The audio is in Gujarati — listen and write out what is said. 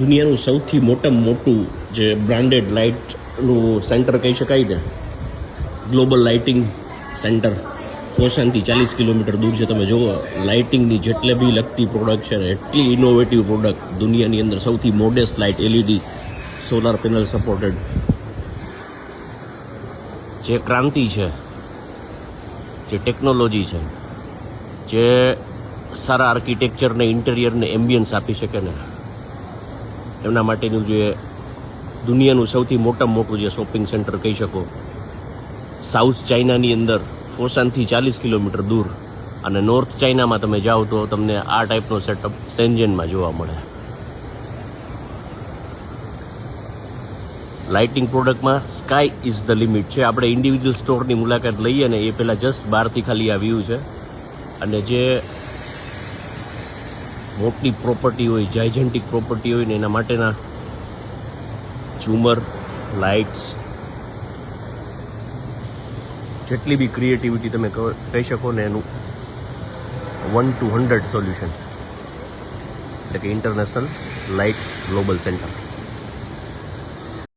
દુનિયાનું સૌથી મોટામાં મોટું જે બ્રાન્ડેડ લાઇટનું સેન્ટર કહી શકાય ને, ગ્લોબલ લાઇટિંગ સેન્ટર કોસાનથી 40 કિલોમીટર દૂર છે. તમે જુઓ લાઇટિંગની જેટલે બી લગતી પ્રોડક્ટ છે ને, એટલી ઇનોવેટિવ પ્રોડક્ટ દુનિયાની અંદર સૌથી modest light LED solar panel supported. જે ક્રાંતિ છે, જે ટેકનોલોજી છે, જે સારા આર્કિટેક્ચરને ઇન્ટેરિયરને એમ્બિયન્સ આપી શકે ને, એમના માટેનું જે દુનિયાનું સૌથી મોટામાં મોટું જે શોપિંગ સેન્ટર કહી શકો, સાઉથ ચાઇનાની અંદર ફોસાનથી 40 કિલોમીટર દૂર, અને નોર્થ ચાઇનામાં તમે જાઓ તો તમને આ ટાઈપનો સેટઅપ શેન્ઝેનમાં જોવા મળે. લાઇટિંગ પ્રોડક્ટમાં સ્કાય ઇઝ ધ લિમિટ છે. આપણે ઇન્ડિવિજ્યુઅલ સ્ટોરની મુલાકાત લઈએ ને એ પહેલાં જસ્ટ બહારથી ખાલી આ વ્યૂ છે, અને જે મોટી પ્રોપર્ટી હોય, જાયજેન્ટિક પ્રોપર્ટી હોય ને એના માટેના ઝુમર, લાઇટ્સ, જેટલી બી ક્રિએટિવિટી તમે કહી શકો ને, એનું 1 to 100 સોલ્યુશન, એટલે કે ઇન્ટરનેશનલ લાઇટ ગ્લોબલ સેન્ટર.